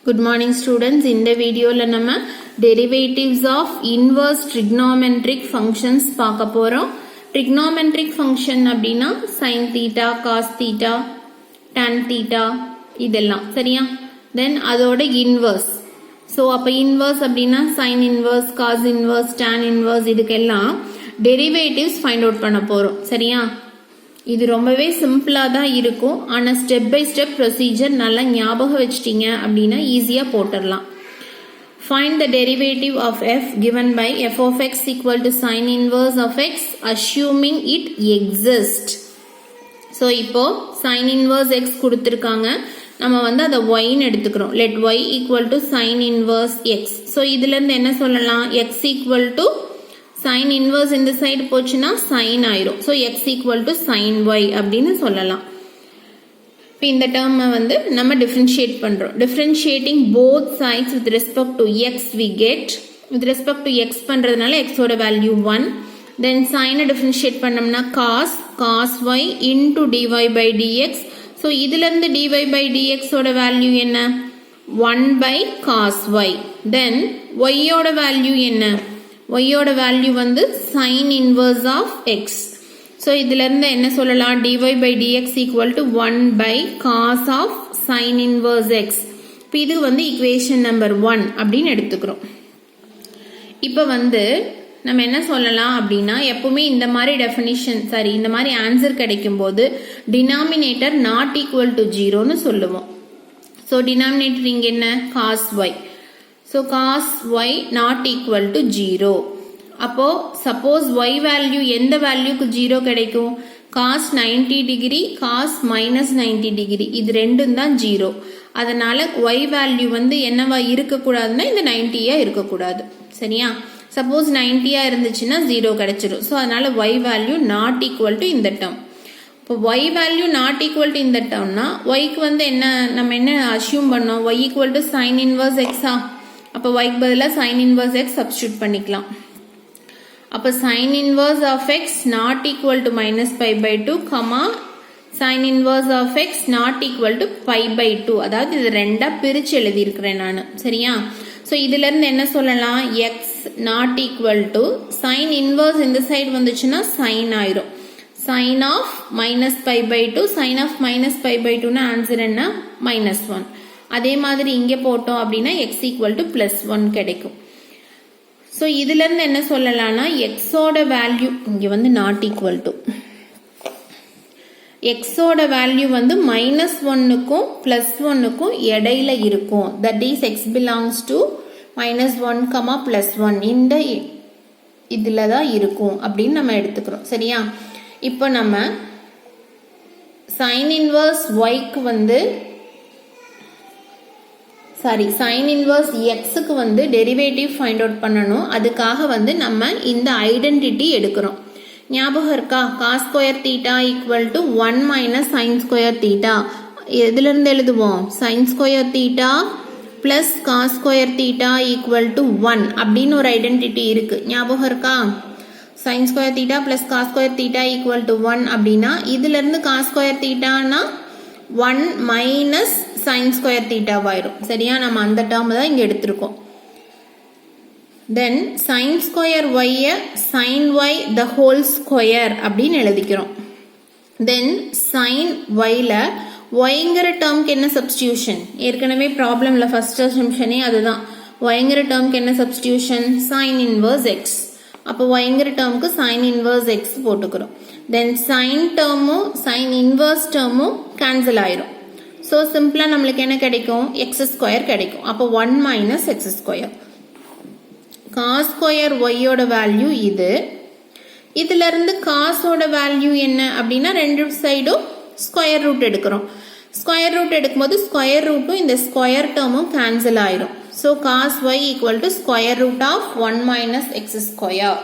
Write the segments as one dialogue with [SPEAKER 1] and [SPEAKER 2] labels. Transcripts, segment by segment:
[SPEAKER 1] Good morning students. In the video la nama derivatives of inverse trigonometric functions பார்க்க போறோம். Trigonometric function அப்படினா sin theta, cos theta, tan theta இதெல்லாம் சரியா? Then அதோட inverse. So அப்ப inverse அப்படினா sin inverse, cos inverse, tan inverse இதுக்கெல்லாம் derivatives find out பண்ண போறோம். சரியா? இது ரொம்பவே சிம்பிளா தான் இருக்கும். ஆனா ஸ்டெப் பை ஸ்டெப் ப்ரொசீஜர் நல்லா ஞாபகம் வச்சிட்டீங்க அப்படினா ஈஸியா போட்டுறலாம். Find the derivative of f given by f of x equal to sin inverse of x assuming it exists. So இப்போ sin inverse x கொடுத்திருக்காங்க. நம்ம வந்து அத y ன்னு எடுத்துக்கிறோம். Let y equal to sin inverse x. So இதுல இருந்து என்ன சொல்லலாம்? x equal to sin inverse இந்த சைடு போச்சுனா sin ஆயிரும். So x equal to sin y அப்படின்னு சொல்லலாம். இப்போ இந்த டேர்மை வந்து நம்ம டிஃபரன்ஷியேட் பண்றோம். Differentiating both sides with respect to x we get. With respect to x பண்றதுனால x ஓட வேல்யூ 1. Then sin டிஃபரன்ஷியேட் பண்ணோம்னா cos y into dy by dx. So இதுல இருந்து dy by dx ஓட வேல்யூ என்ன? 1 by cos y. Then y ஓட value என்ன? y ஓட வேல்யூ வந்து sin inverse of x. So இதுல இருந்து என்ன சொல்லலாம்? dy by dx equal to 1 by cos of sin inverse x. இப்போ இது வந்து equation number 1 அப்படின்னு எடுத்துக்கிறோம். இப்போ வந்து நம்ம என்ன சொல்லலாம் அப்படின்னா எப்பவுமே இந்த மாதிரி டெஃபினிஷன் இந்த மாதிரி ஆன்சர் கிடைக்கும் போது denominator not equal to 0 ன்னு சொல்லுவோம். So denominator இங்க என்ன? cos y. So cos y not equal to 0. அப்போ suppose y value எந்த வேல்யூக்கு 0 கிடைக்கும்? cos 90 degree, cos minus 90 degree இது ரெண்டும் தான் 0. அதனால y value வந்து என்னவா இருக்கக்கூடாதுன்னா இந்த 90யா இருக்கக்கூடாது. சரியா? suppose 90யா இருந்துச்சுன்னா 0 கிடைச்சிரும். So அதனால y value not equal to இந்த term. இப்போ y value not equal to இந்த termனா yக்கு வந்து என்ன நம்ம என்ன assume பண்ணோம்? y equal to sin inverse x ஆ? அப்போ yக்கு பதிலா sin inverse x substitute பண்ணிக்கலாம். அப்போ sin inverse of x not equal to minus pi by 2, sin inverse of x not equal to pi by 2. அதாவது இது ரெண்டா பிரிச்சு எழுதி இருக்கிறேன் நான். சரியா? ஸோ இதுல இருந்து என்ன சொல்லலாம்? x not equal to sin inverse இந்த சைடு வந்துச்சுன்னா sin ஆயிரும். sin of minus pi by 2, sin of minus pi by 2 னா ஆன்சர் என்ன? minus 1. அதே மாதிரி இங்க போட்டோம் அப்படின்னா x equal to plus 1 கிடைக்கும். ஸோ இதுல இருந்து என்ன சொல்லலாம்னா x ஓட வேல்யூ இங்க வந்து not equal to x ஓட வேல்யூ வந்து மைனஸ் 1க்கும் பிளஸ் 1க்கும் இடையில இருக்கும். That is x belongs to minus 1, plus 1 இந்த இதுல தான் இருக்கும் அப்படின்னு நம்ம எடுத்துக்கிறோம். சரியா? இப்போ நம்ம sin inverse yக்கு வந்து sin inverse xக்கு வந்து டெரிவேட்டிவ் ஃபைண்ட் அவுட் பண்ணணும். அதுக்காக வந்து நம்ம இந்த ஐடென்டிட்டி எடுக்கிறோம். ஞாபகம் இருக்கா? cos square theta equal to 1 minus sin square theta. எதுல இருந்து எழுதுவோம்? sin square theta plus cos square theta equal to 1 அப்படின்னு ஒரு ஐடென்டிட்டி இருக்கு. ஞாபகம் இருக்கா? sin square theta plus cos square theta equal to 1 அப்படின்னா இதுல இருந்து cos square theta னா 1 minus sin square theta ஆயிரும். சரியா? நம்ம அந்த டேர்ம் தான் இங்க எடுத்திருக்கோம். Then sin square y sin y the whole square அப்படின்னு எழுதிக்கிறோம். Then sin y ல yங்கிற டேர்ம்க்கு என்ன சப்ஸ்டிடியூஷன்? ஏற்கனவே ப்ராப்ளம்ல ஃபர்ஸ்ட் அசம்ப்ஷனே அதுதான். yங்கிற டேர்ம்க்கு என்ன சப்ஸ்டிடியூஷன்? sin inverse x. அப்போ yங்கிற டேர்ம்க்கு sin inverse x போட்டுக்கிறோம். Then sin டேர்மும் sin inverse டேர்மும் கேன்சல் ஆயிரும். ஸோ சிம்பிளா நம்மளுக்கு என்ன கிடைக்கும்? x ஸ்கொயர் கிடைக்கும். அப்போ 1 minus x square. cos square y ஓட வேல்யூ இது. இதுல இருந்து cos ஓட வேல்யூ என்ன அப்படின்னா ரெண்டு சைடும் ஸ்கொயர் ரூட் எடுக்கிறோம். ஸ்கொயர் ரூட் எடுக்கும்போது ஸ்கொயர் ரூட்டும் இந்த ஸ்கொயர் டேர்மும் கேன்சல் ஆயிரும். So cos y equal to square root of 1 minus x square.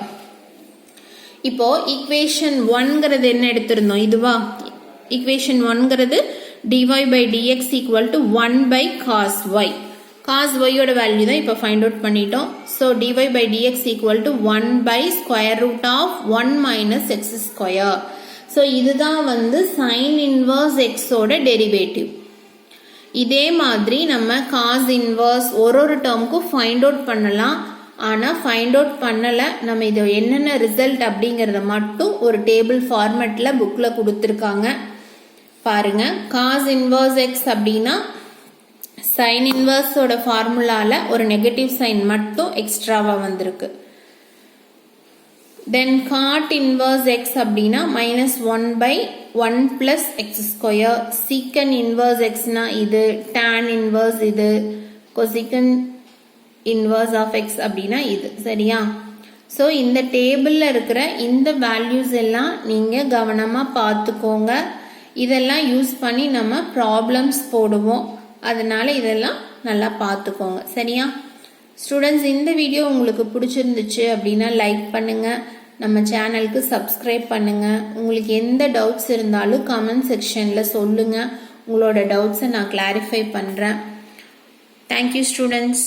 [SPEAKER 1] இப்போ ஈக்குவேஷன் 1ங்கிறது என்ன எடுத்திருந்தோம்? இதுவா? ஈக்குவேஷன் 1ங்கிறது dy by dx equal to 1 by cos y. cos y ஓட வேல்யூ தான் இப்போ ஃபைண்ட் அவுட் பண்ணிட்டோம். So dy by dx equal to 1 by square root of 1 minus x square. So இதுதான் வந்து sin inverse x ஓட derivative. இதே மாதிரி நம்ம காஸ் இன்வர்ஸ் ஒரு டேர்முக்கும் ஃபைண்ட் அவுட் பண்ணலாம். ஆனால் ஃபைண்ட் அவுட் பண்ணலை, நம்ம இது என்னென்ன ரிசல்ட் அப்படிங்கிறத மட்டும் ஒரு டேபிள் ஃபார்மேட்டில் புக்கில் கொடுத்துருக்காங்க பாருங்க. காஸ் இன்வர்ஸ் எக்ஸ் அப்படின்னா சைன் இன்வர்ஸோட ஃபார்முலால ஒரு நெகட்டிவ் சைன் மட்டும் எக்ஸ்ட்ராவா வந்திருக்கு. தென் காட் இன்வர்ஸ் எக்ஸ் அப்படின்னா -1/1 + x². சீக்கன் இன்வர்ஸ் எக்ஸ்னா இது, tan இன்வர்ஸ் இது, கொசிக்கன் இன்வர்ஸ் ஆஃப் எக்ஸ் அப்படின்னா இது. சரியா? ஸோ இந்த டேபிளில் இருக்கிற இந்த வேல்யூஸ் எல்லாம் நீங்கள் கவனமாக பார்த்துக்கோங்க. இதெல்லாம் யூஸ் பண்ணி நம்ம ப்ராப்ளம்ஸ் போடுவோம். அதனால இதெல்லாம் நல்லா பார்த்துக்கோங்க. சரியா ஸ்டூடெண்ட்ஸ்? இந்த வீடியோ உங்களுக்கு பிடிச்சிருந்துச்சு அப்படின்னா லைக் பண்ணுங்க, நம்ம சேனலுக்கு சப்ஸ்கிரைப் பண்ணுங்க. உங்களுக்கு எந்த டவுட்ஸ் இருந்தாலும் கமெண்ட் செக்ஷன்ல சொல்லுங்க. உங்களோட டவுட்ஸை நான் கிளாரிஃபை பண்றேன். Thank you students.